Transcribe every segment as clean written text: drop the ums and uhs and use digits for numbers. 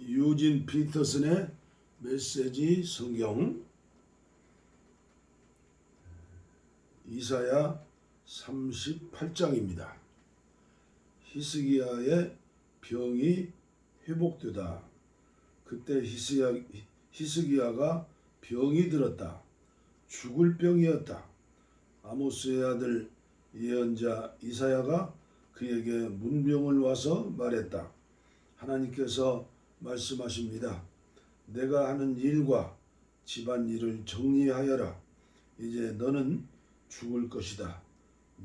유진 피터슨의 메시지 성경 이사야 38장입니다. 히스기야의 병이 회복되다. 그때 히스기야가 병이 들었다. 죽을 병이었다. 아모스의 아들 예언자 이사야가 그에게 문병을 와서 말했다. 하나님께서 말씀하십니다. 내가 하는 일과 집안일을 정리하여라. 이제 너는 죽을 것이다.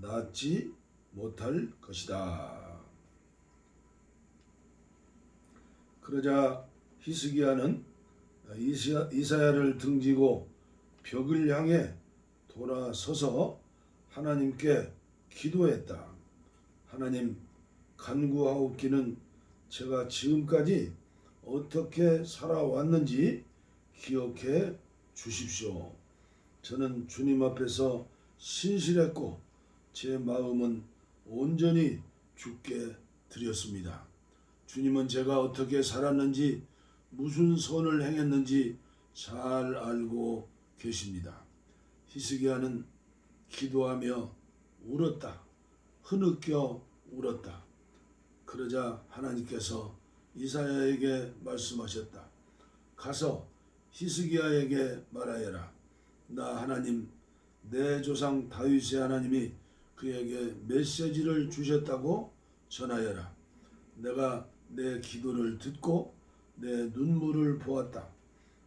낫지 못할 것이다. 그러자 히스기야는 이사야를 등지고 벽을 향해 돌아서서 하나님께 기도했다. 하나님, 간구하옵기는 제가 지금까지 어떻게 살아왔는지 기억해 주십시오. 저는 주님 앞에서 신실했고 제 마음은 온전히 주께 드렸습니다. 주님은 제가 어떻게 살았는지 무슨 선을 행했는지 잘 알고 계십니다. 히스기야는 기도하며 울었다. 흐느껴 울었다. 그러자 하나님께서 이사야에게 말씀하셨다. 가서 히스기야에게 말하여라. 나 하나님, 내 조상 다윗의 하나님이 그에게 메시지를 주셨다고 전하여라. 내가 내 기도를 듣고 내 눈물을 보았다.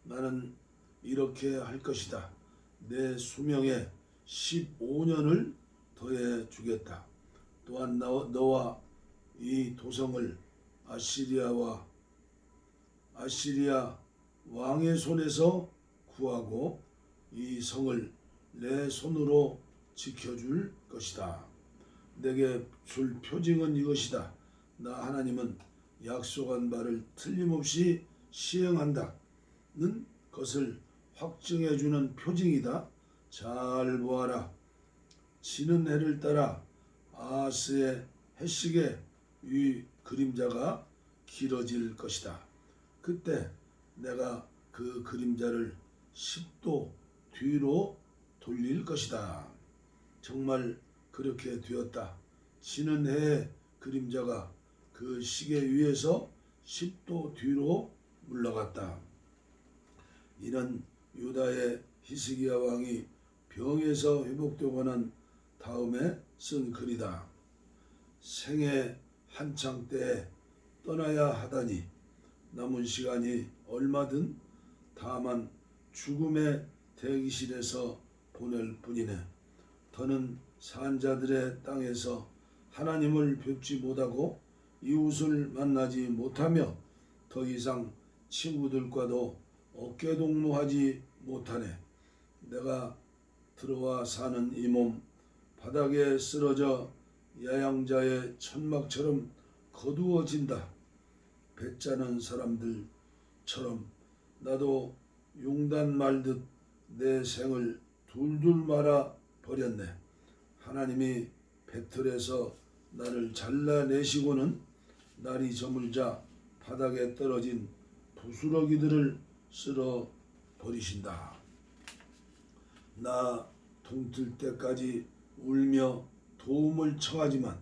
나는 이렇게 할 것이다. 내 수명에 15년을 더해 주겠다. 또한 너와 이 도성을 아시리아 왕의 손에서 구하고 이 성을 내 손으로 지켜줄 것이다. 내게 줄 표징은 이것이다. 나 하나님은 약속한 바를 틀림없이 시행한다는 것을 확증해주는 표징이다. 잘 보아라. 지는 해를 따라 아하스의 해식의 이 그림자가 길어질 것이다. 그때 내가 그 그림자를 10도 뒤로 돌릴 것이다. 정말 그렇게 되었다. 지는 해의 그림자가 그 시계 위에서 10도 뒤로 물러갔다. 이는 유다의 히스기야 왕이 병에서 회복되고 난 다음에 쓴 글이다. 생애 한창 때에 떠나야 하다니 남은 시간이 얼마든 다만 죽음의 대기실에서 보낼 뿐이네. 더는 산자들의 땅에서 하나님을 뵙지 못하고 이웃을 만나지 못하며 더 이상 친구들과도 어깨동무하지 못하네. 내가 들어와 사는 이 몸 바닥에 쓰러져 야양자의 천막처럼 거두어진다. 배짜는 사람들처럼 나도 용단 말듯 내 생을 둘둘 말아 버렸네. 하나님이 배틀에서 나를 잘라내시고는 날이 저물자 바닥에 떨어진 부스러기들을 쓸어 버리신다. 나 동틀 때까지 울며 도움을 청하지만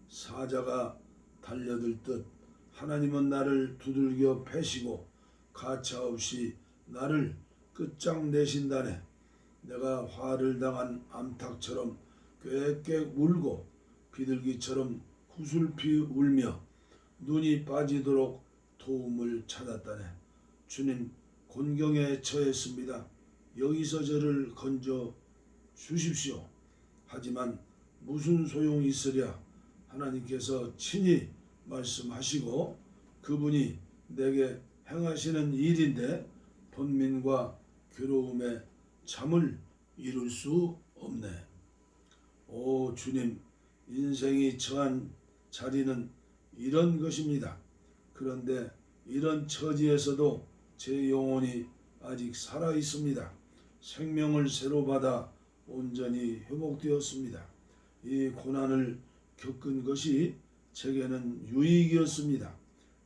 사자가 달려들 듯 하나님은 나를 두들겨 패시고 가차없이 나를 끝장내신다네. 내가 화를 당한 암탉처럼 꽥꽥 울고 비둘기처럼 구슬피 울며 눈이 빠지도록 도움을 찾았다네. 주님, 곤경에 처했습니다. 여기서 저를 건져 주십시오. 하지만 무슨 소용이 있으랴. 하나님께서 친히 말씀하시고 그분이 내게 행하시는 일인데 번민과 괴로움에 잠을 이룰 수 없네. 오 주님, 인생이 처한 자리는 이런 것입니다. 그런데 이런 처지에서도 제 영혼이 아직 살아 있습니다. 생명을 새로 받아 온전히 회복되었습니다. 이 고난을 겪은 것이 제게는 유익이었습니다.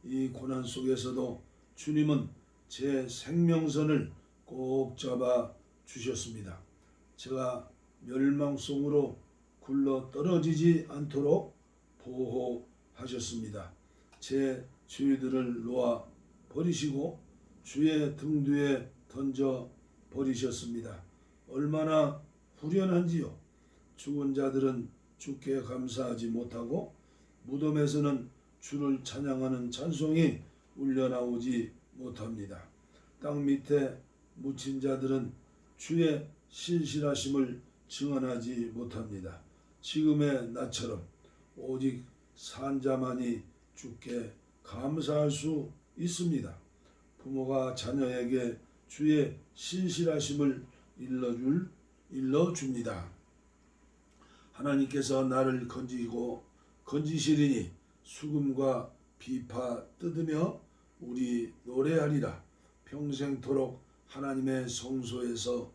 이 고난 속에서도 주님은 제 생명선을 꼭 잡아 주셨습니다. 제가 멸망 속으로 굴러 떨어지지 않도록 보호하셨습니다. 제 죄들을 놓아 버리시고 주의 등 뒤에 던져 버리셨습니다. 얼마나 후련한지요. 죽은 자들은 주께 감사하지 못하고 무덤에서는 주를 찬양하는 찬송이 울려나오지 못합니다. 땅 밑에 묻힌 자들은 주의 신실하심을 증언하지 못합니다. 지금의 나처럼 오직 산 자만이 주께 감사할 수 있습니다. 부모가 자녀에게 주의 신실하심을 일러줍니다. 하나님께서 나를 건지시리니 수금과 비파 뜯으며 우리 노래하리라. 평생토록 하나님의 성소에서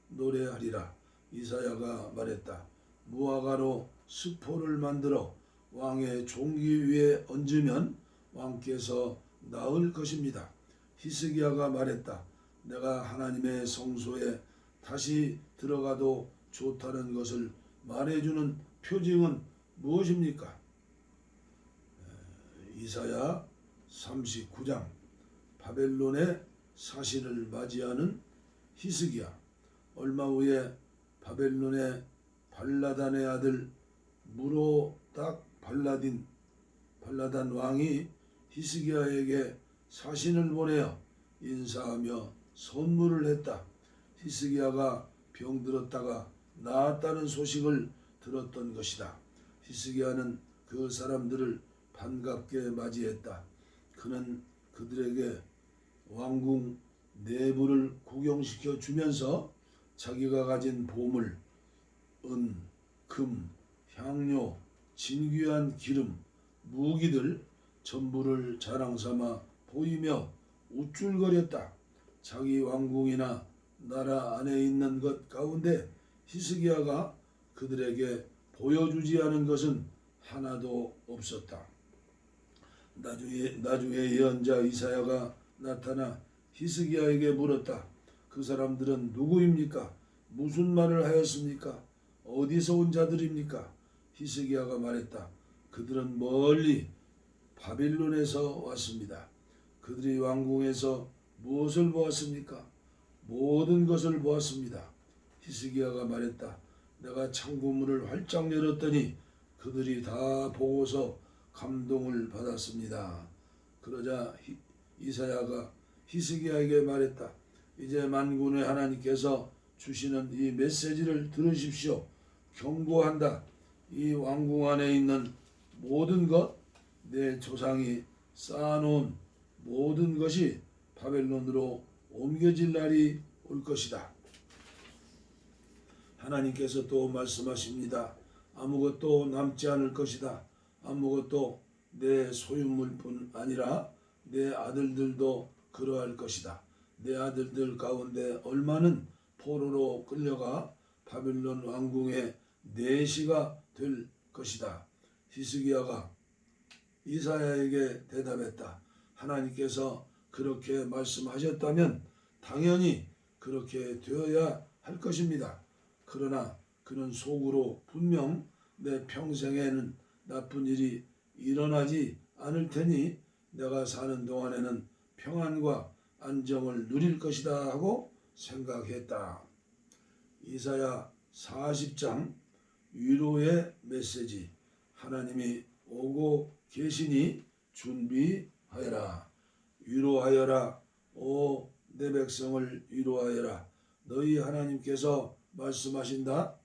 노래하리라. 이사야가 말했다. 무화과로 스포를 만들어 왕의 종기 위에 얹으면 왕께서 나을 것입니다. 히스기야가 말했다. 내가 하나님의 성소에 다시 들어가도 좋다는 것을 말해주는 표징은 무엇입니까? 이사야 39장 바벨론의 사신을 맞이하는 히스기야. 얼마 후에 바벨론의 발라단의 아들 무로닥 발라단 왕이 히스기야에게 사신을 보내어 인사하며 선물을 했다. 히스기야가 병들었다가 나았다는 소식을 들었던 것이다. 히스기야는 그 사람들을 반갑게 맞이했다. 그는 그들에게 왕궁 내부를 구경시켜 주면서 자기가 가진 보물, 은, 금, 향료, 진귀한 기름, 무기들 전부를 자랑삼아 보이며 우쭐거렸다. 자기 왕궁이나 나라 안에 있는 것 가운데 히스기야가 그들에게 보여주지 않은 것은 하나도 없었다. 나중에 예언자 이사야가 나타나 히스기야에게 물었다. 그 사람들은 누구입니까? 무슨 말을 하였습니까? 어디서 온 자들입니까? 히스기야가 말했다. 그들은 멀리 바빌론에서 왔습니다. 그들이 왕궁에서 무엇을 보았습니까? 모든 것을 보았습니다. 히스기야가 말했다. 내가 창고문을 활짝 열었더니 그들이 다 보고서 감동을 받았습니다. 그러자 이사야가 히스기야에게 말했다. 이제 만군의 하나님께서 주시는 이 메시지를 들으십시오. 경고한다. 이 왕궁 안에 있는 모든 것, 내 조상이 쌓아놓은 모든 것이 바벨론으로 옮겨질 날이 올 것이다. 하나님께서 또 말씀하십니다. 아무것도 남지 않을 것이다. 아무것도 내 소유물뿐 아니라 내 아들들도 그러할 것이다. 내 아들들 가운데 얼마는 포로로 끌려가 바빌론 왕궁의 내시가 될 것이다. 히스기야가 이사야에게 대답했다. 하나님께서 그렇게 말씀하셨다면 당연히 그렇게 되어야 할 것입니다. 그러나 그는 속으로 분명 내 평생에는 나쁜 일이 일어나지 않을 테니 내가 사는 동안에는 평안과 안정을 누릴 것이다 하고 생각했다. 이사야 40장 위로의 메시지. 하나님이 오고 계시니 준비하여라. 위로하여라. 오 내 백성을 위로하여라. 너희 하나님께서 말씀하신다.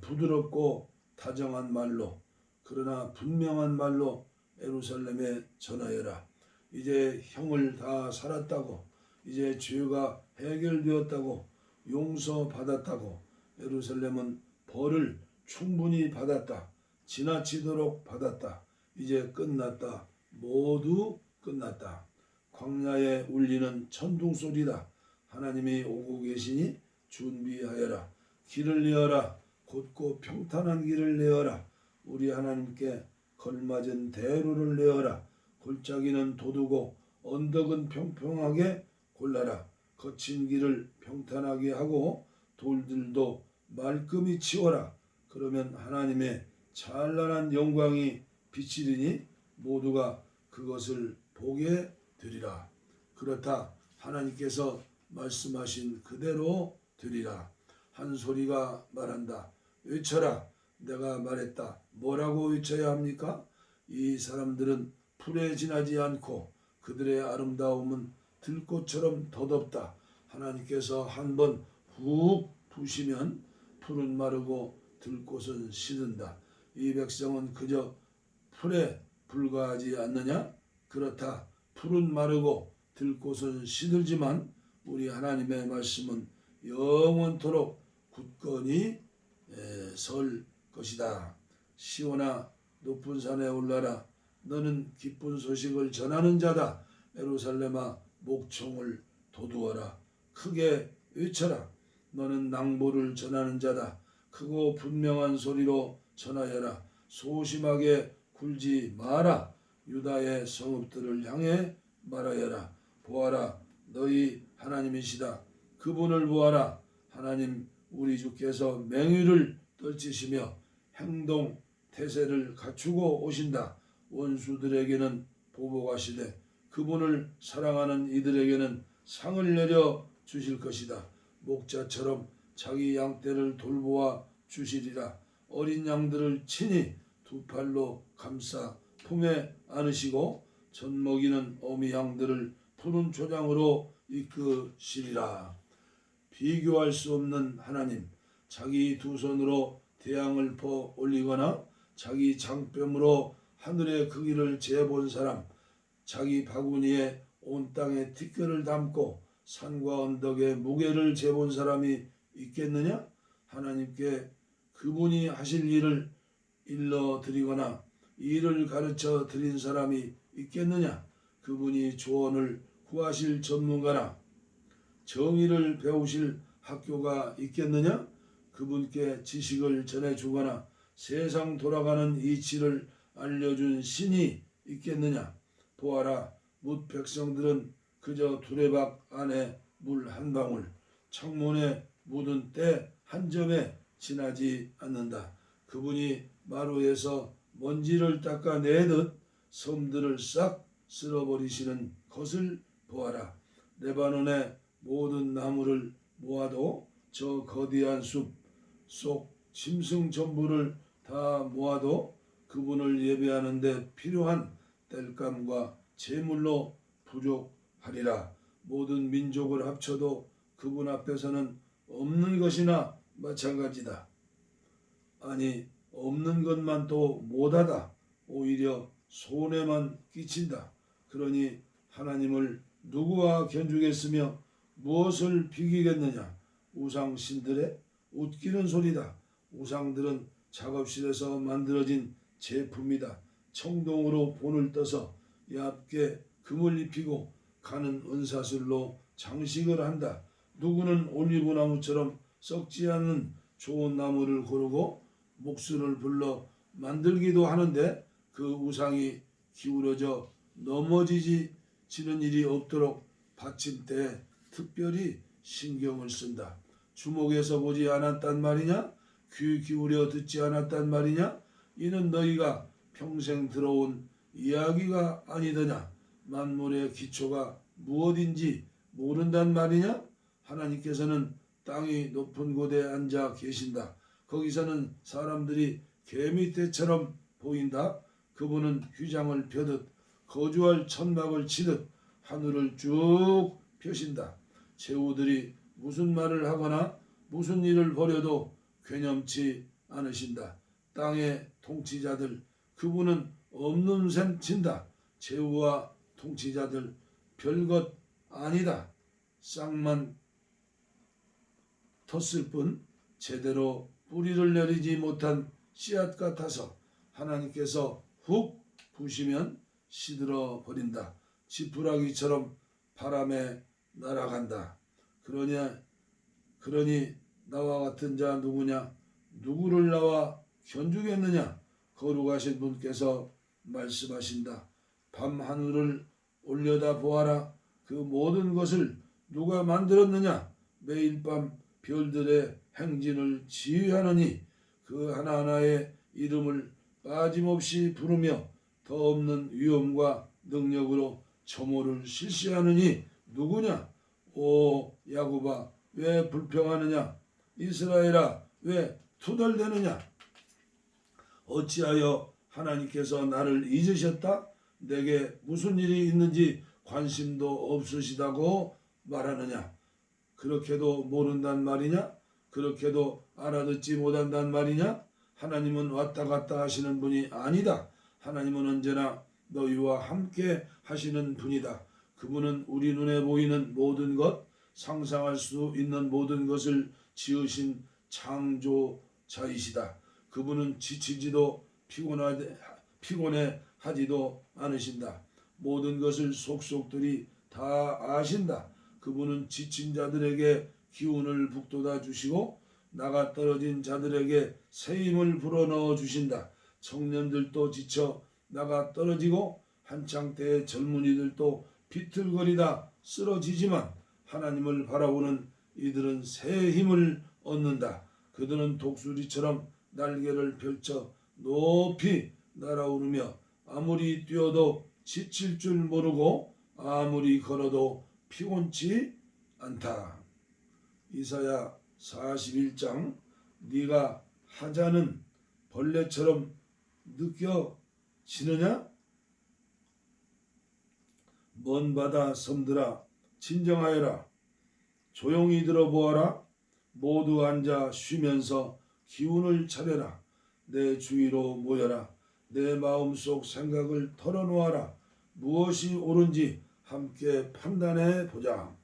부드럽고 다정한 말로 그러나 분명한 말로 예루살렘에 전하여라. 이제 형을 다 살았다고, 이제 죄가 해결되었다고, 용서받았다고, 예루살렘은 벌을 충분히 받았다. 지나치도록 받았다. 이제 끝났다. 모두 끝났다. 광야에 울리는 천둥 소리다. 하나님이 오고 계시니 준비하여라. 길을 내어라. 곧고 평탄한 길을 내어라. 우리 하나님께 걸맞은 대로를 내어라. 골짜기는 돋우고 언덕은 평평하게 골라라. 거친 길을 평탄하게 하고 돌들도 말끔히 치워라. 그러면 하나님의 찬란한 영광이 비치리니 모두가 그것을 보게 되리라. 그렇다. 하나님께서 말씀하신 그대로 되리라. 한 소리가 말한다. 외쳐라. 내가 말했다. 뭐라고 외쳐야 합니까? 이 사람들은 풀에 지나지 않고 그들의 아름다움은 들꽃처럼 덧없다. 하나님께서 한번 훅 부시면 풀은 마르고 들꽃은 시든다. 이 백성은 그저 풀에 불과하지 않느냐? 그렇다. 풀은 마르고 들꽃은 시들지만 우리 하나님의 말씀은 영원토록 굳건히 설 것이다. 시온아 높은 산에 올라라. 너는 기쁜 소식을 전하는 자다. 예루살렘아 목청을 돋우어라. 크게 외쳐라. 너는 낭보를 전하는 자다. 크고 분명한 소리로 전하여라. 소심하게 굴지 마라. 유다의 성읍들을 향해 말하여라. 보아라. 너희 하나님이시다. 그분을 보아라. 하나님 우리 주께서 맹위를 떨치시며 행동 태세를 갖추고 오신다. 원수들에게는 보복하시되 그분을 사랑하는 이들에게는 상을 내려 주실 것이다. 목자처럼 자기 양떼를 돌보아 주시리라. 어린 양들을 친히 두 팔로 감싸 품에 안으시고 젖먹이는 어미 양들을 푸른 초장으로 이끄시리라. 비교할 수 없는 하나님, 자기 두 손으로 태양을 퍼 올리거나 자기 장뼘으로 하늘의 크기를 재본 사람, 자기 바구니에 온 땅의 티끌을 담고 산과 언덕의 무게를 재본 사람이 있겠느냐? 하나님께 그분이 하실 일을 일러드리거나 일을 가르쳐 드린 사람이 있겠느냐? 그분이 조언을 구하실 전문가나 정의를 배우실 학교가 있겠느냐? 그분께 지식을 전해주거나 세상 돌아가는 이치를 알려준 신이 있겠느냐? 보아라, 뭇 백성들은 그저 두레박 안에 물 한 방울, 창문에 묻은 때 한 점에 지나지 않는다. 그분이 마루에서 먼지를 닦아내듯 섬들을 싹 쓸어버리시는 것을 보아라. 레바논의 모든 나무를 모아도 저 거대한 숲 속 짐승 전부를 다 모아도 그분을 예배하는 데 필요한 땔감과 제물로 부족하리라. 모든 민족을 합쳐도 그분 앞에서는 없는 것이나 마찬가지다. 아니 없는 것만 또 못하다. 오히려 손해만 끼친다. 그러니 하나님을 누구와 견주겠으며 무엇을 비기겠느냐? 우상신들의 웃기는 소리다. 우상들은 작업실에서 만들어진 제품이다. 청동으로 본을 떠서 얇게 금을 입히고 가는 은사슬로 장식을 한다. 누구는 올리브나무처럼 썩지 않는 좋은 나무를 고르고 목수를 불러 만들기도 하는데 그 우상이 기울어져 넘어지는 일이 없도록 받침대에 특별히 신경을 쓴다. 주목해서 보지 않았단 말이냐? 귀 기울여 듣지 않았단 말이냐? 이는 너희가 평생 들어온 이야기가 아니더냐? 만물의 기초가 무엇인지 모른단 말이냐? 하나님께서는 땅이 높은 곳에 앉아 계신다. 거기서는 사람들이 개미떼처럼 보인다. 그분은 휘장을 펴듯 거주할 천막을 치듯 하늘을 쭉 펴신다. 제후들이 무슨 말을 하거나 무슨 일을 벌여도 괴념치 않으신다. 땅의 통치자들 그분은 없는 셈 친다. 제후와 통치자들 별것 아니다. 싹만 텄을 뿐 제대로 뿌리를 내리지 못한 씨앗 같아서 하나님께서 훅 부시면 시들어 버린다. 지푸라기처럼 바람에 날아간다. 그러니 나와 같은 자 누구냐? 누구를 나와 견주겠느냐? 거룩하신 분께서 말씀하신다. 밤 하늘을 올려다 보아라. 그 모든 것을 누가 만들었느냐? 매일 밤 별들의 행진을 지휘하느니 그 하나하나의 이름을 빠짐없이 부르며 더 없는 위엄과 능력으로 점호를 실시하느니 누구냐? 오 야곱아, 왜 불평하느냐? 이스라엘아, 왜 투덜대느냐? 어찌하여 하나님께서 나를 잊으셨다? 내게 무슨 일이 있는지 관심도 없으시다고 말하느냐? 그렇게도 모른단 말이냐? 그렇게도 알아듣지 못한단 말이냐? 하나님은 왔다 갔다 하시는 분이 아니다. 하나님은 언제나 너희와 함께 하시는 분이다. 그분은 우리 눈에 보이는 모든 것, 상상할 수 있는 모든 것을 지으신 창조자이시다. 그분은 지치지도 피곤해 하지도 않으신다. 모든 것을 속속들이 다 아신다. 그분은 지친 자들에게 기운을 북돋아 주시고 나가 떨어진 자들에게 새 힘을 불어넣어 주신다. 청년들도 지쳐 나가 떨어지고 한창 때의 젊은이들도 비틀거리다 쓰러지지만 하나님을 바라보는 이들은 새 힘을 얻는다. 그들은 독수리처럼 날개를 펼쳐 높이 날아오르며 아무리 뛰어도 지칠 줄 모르고 아무리 걸어도 피곤치 않다. 이사야 41장. 네가 하자는 벌레처럼 느껴지느냐? 먼 바다 섬들아 진정하여라. 조용히 들어보아라. 모두 앉아 쉬면서 기운을 차려라. 내 주위로 모여라. 내 마음속 생각을 털어놓아라. 무엇이 옳은지 함께 판단해 보자.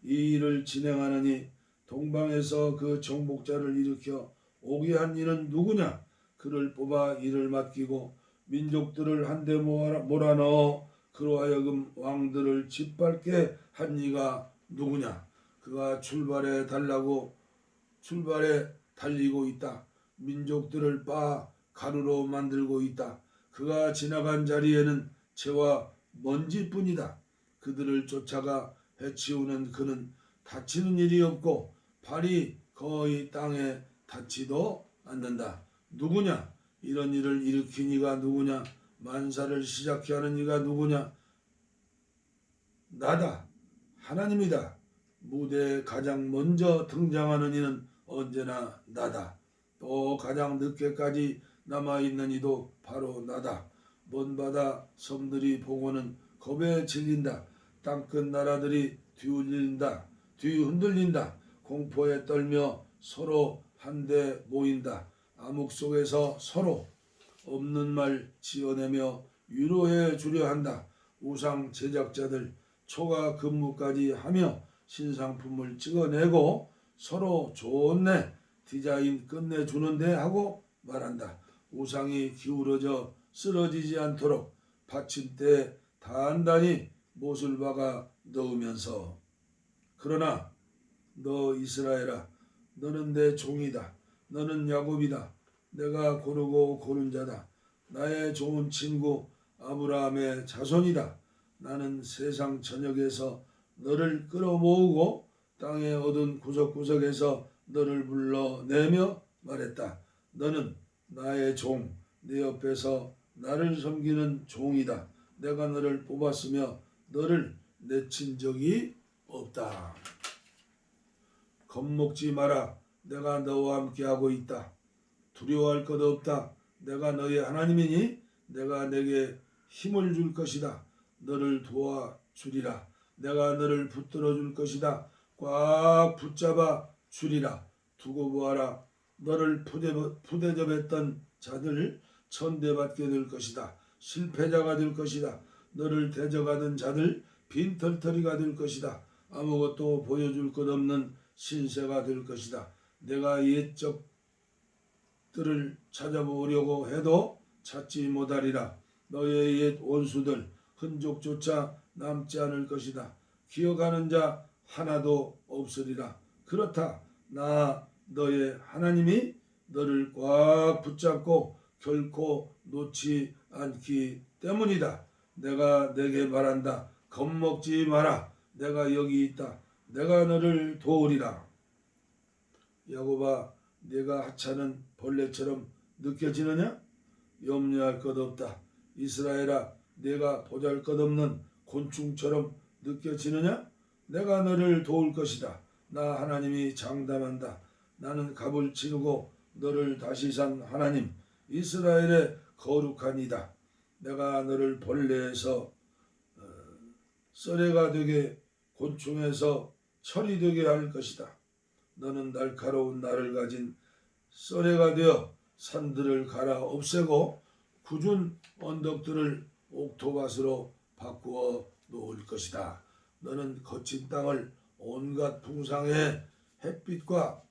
이 일을 진행하느니 동방에서 그 정복자를 일으켜 오게 한 이는 누구냐? 그를 뽑아 일을 맡기고 민족들을 한데 몰아넣어 그로 하여금 왕들을 짓밟게 한 이가 누구냐? 그가 출발에 달리고 있다. 민족들을 빻아 가루로 만들고 있다. 그가 지나간 자리에는 재와 먼지뿐이다. 그들을 쫓아가 해치우는 그는 다치는 일이 없고 발이 거의 땅에 닿지도 않는다. 누구냐? 이런 일을 일으킨 이가 누구냐? 만사를 시작케 하는 이가 누구냐? 나다. 하나님이다. 무대에 가장 먼저 등장하는 이는 언제나 나다. 또 가장 늦게까지 남아있는 이도 바로 나다. 먼 바다 섬들이 보고는 겁에 질린다. 땅끝 나라들이 뒤흔들린다. 공포에 떨며 서로 한데 모인다. 암흑 속에서 서로 없는 말 지어내며 위로해 주려 한다. 우상 제작자들 초과 근무까지 하며 신상품을 찍어내고 서로 좋네 디자인 끝내주는데 하고 말한다. 우상이 기울어져 쓰러지지 않도록 받침대에 단단히 못을 박아 넣으면서 그러나 너 이스라엘아, 너는 내 종이다. 너는 야곱이다. 내가 고르고 고른 자다. 나의 좋은 친구 아브라함의 자손이다. 나는 세상 전역에서 너를 끌어모으고 땅의 어두운 구석구석에서 너를 불러내며 말했다. 너는 나의 종, 내 옆에서 나를 섬기는 종이다. 내가 너를 뽑았으며 너를 내친 적이 없다. 겁먹지 마라. 내가 너와 함께하고 있다. 두려워할 것 없다. 내가 너의 하나님이니 내가 내게 힘을 줄 것이다. 너를 도와주리라. 내가 너를 붙들어 줄 것이다. 꽉 붙잡아 주리라. 두고 보아라. 너를 푸대접했던 자들 천대받게 될 것이다. 실패자가 될 것이다. 너를 대적하던 자들 빈털터리가 될 것이다. 아무것도 보여줄 것 없는 신세가 될 것이다. 내가 옛적들을 찾아보려고 해도 찾지 못하리라. 너의 옛 원수들 흔적조차 남지 않을 것이다. 기억하는 자 하나도 없으리라. 그렇다. 나 너의 하나님이 너를 꽉 붙잡고 결코 놓지 않기 때문이다. 내가 내게 말한다. 겁먹지 마라. 내가 여기 있다. 내가 너를 도우리라. 야곱아, 네가 하찮은 벌레처럼 느껴지느냐? 염려할 것 없다. 이스라엘아, 네가 보잘것없는 곤충처럼 느껴지느냐? 내가 너를 도울 것이다. 나 하나님이 장담한다. 나는 갑을 치르고 너를 다시 산 하나님, 이스라엘의 거룩한 이다. 내가 너를 벌레에서 썰애가 되게, 곤충에서 철이 되게 할 것이다. 너는 날카로운 날을 가진 썰애가 되어 산들을 갈아 없애고 굳은 언덕들을 옥토밭으로 바꾸어 놓을 것이다. 너는 거친 땅을 온갖 풍상의 햇빛과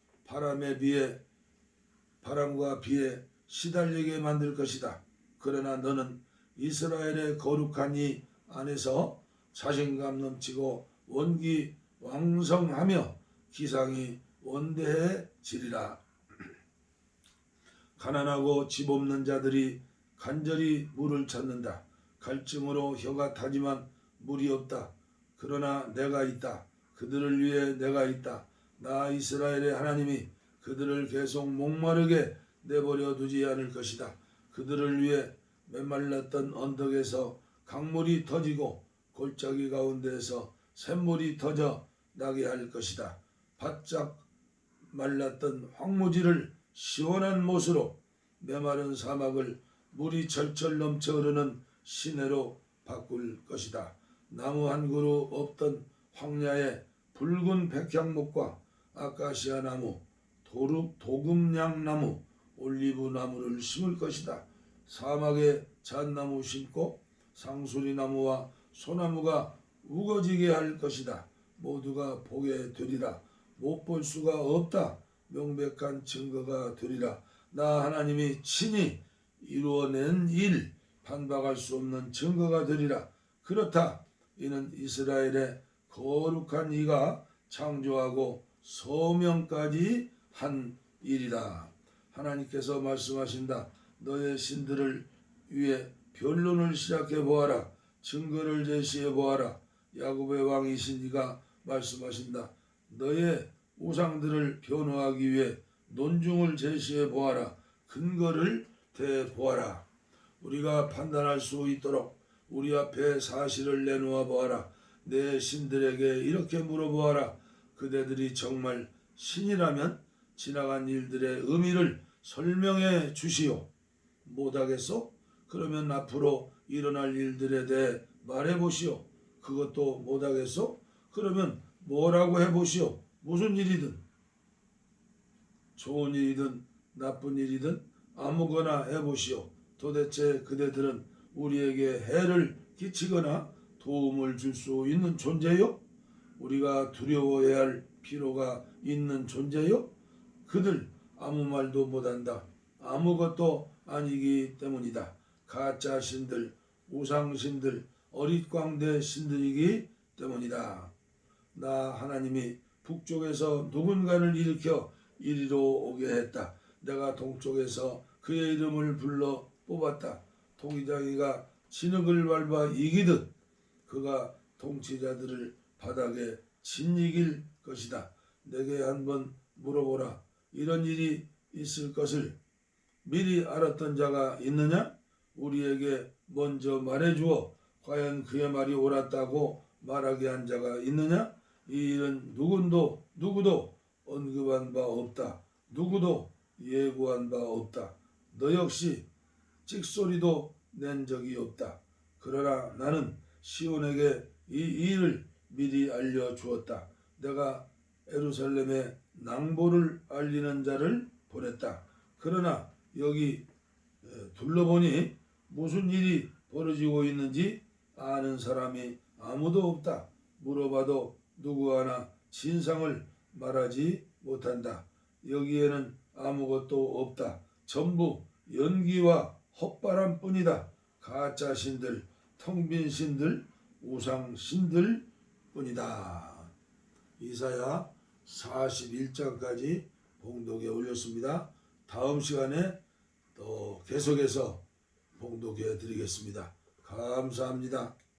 바람과 비에 시달리게 만들 것이다. 그러나 너는 이스라엘의 거룩한 이 안에서 자신감 넘치고 원기 왕성하며 기상이 원대해지리라. 가난하고 집 없는 자들이 간절히 물을 찾는다. 갈증으로 혀가 타지만 물이 없다. 그러나 내가 있다. 그들을 위해 내가 있다. 나 이스라엘의 하나님이 그들을 계속 목마르게 내버려 두지 않을 것이다. 그들을 위해 메말랐던 언덕에서 강물이 터지고 골짜기 가운데에서 샘물이 터져 나게 할 것이다. 바짝 말랐던 황무지를 시원한 못으로, 메마른 사막을 물이 철철 넘쳐 흐르는 시내로 바꿀 것이다. 나무 한 그루 없던 황야에 붉은 백향목과 아카시아 나무, 도금냥나무, 올리브 나무를 심을 것이다. 사막에 잣나무 심고 상수리나무와 소나무가 우거지게 할 것이다. 모두가 보게 되리라. 못 볼 수가 없다. 명백한 증거가 되리라. 나 하나님이 친히 이루어낸 일, 반박할 수 없는 증거가 되리라. 그렇다. 이는 이스라엘의 거룩한 이가 창조하고 소명까지 한 일이다. 하나님께서 말씀하신다. 너의 신들을 위해 변론을 시작해 보아라. 증거를 제시해 보아라. 야곱의 왕이신 이가 말씀하신다. 너의 우상들을 변호하기 위해 논중을 제시해 보아라. 근거를 대 보아라. 우리가 판단할 수 있도록 우리 앞에 사실을 내놓아 보아라. 내 신들에게 이렇게 물어보아라. 그대들이 정말 신이라면 지나간 일들의 의미를 설명해 주시오. 못하겠소? 그러면 앞으로 일어날 일들에 대해 말해 보시오. 그것도 못하겠소? 그러면 뭐라고 해보시오. 무슨 일이든, 좋은 일이든 나쁜 일이든 아무거나 해보시오. 도대체 그대들은 우리에게 해를 끼치거나 도움을 줄 수 있는 존재요? 우리가 두려워해야 할 필요가 있는 존재요? 그들 아무 말도 못한다. 아무것도 아니기 때문이다. 가짜 신들, 우상신들, 어릿광대 신들이기 때문이다. 나 하나님이 북쪽에서 누군가를 일으켜 이리로 오게 했다. 내가 동쪽에서 그의 이름을 불러 뽑았다. 통이장이가 진흙을 밟아 이기듯 그가 통치자들을 바닥에 짓이길 것이다. 내게 한번 물어보라. 이런 일이 있을 것을 미리 알았던 자가 있느냐? 우리에게 먼저 말해주어 과연 그의 말이 옳았다고 말하게 한 자가 있느냐? 이 일은 누구도 언급한 바 없다. 누구도 예고한 바 없다. 너 역시 찍소리도 낸 적이 없다. 그러나 나는 시온에게 이 일을 미리 알려주었다. 내가 예루살렘에 낭보를 알리는 자를 보냈다. 그러나 여기 둘러보니 무슨 일이 벌어지고 있는지 아는 사람이 아무도 없다. 물어봐도 누구 하나 진상을 말하지 못한다. 여기에는 아무것도 없다. 전부 연기와 헛바람뿐이다. 가짜 신들, 텅 빈 신들, 우상 신들 뿐이다. 이사야 41장까지 봉독에 올렸습니다. 다음 시간에 또 계속해서 봉독해 드리겠습니다. 감사합니다.